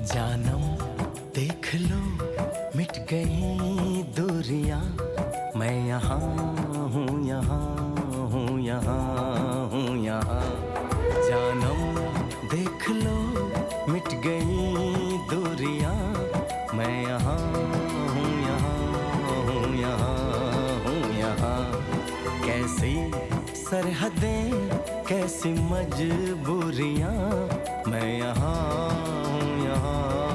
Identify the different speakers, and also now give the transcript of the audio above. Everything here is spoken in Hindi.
Speaker 1: जानम देख लो मिट गई दूरियां, मैं यहाँ हूँ, यहाँ हूँ, यहाँ हूँ, यहाँ। जानम देख लो मिट गई दूरियां, मैं यहाँ हूँ, यहाँ हूँ, यहाँ हूँ, यहाँ। कैसी सरहदें कैसी मजबूरियां, मैं यहाँ हूँ, यहाँ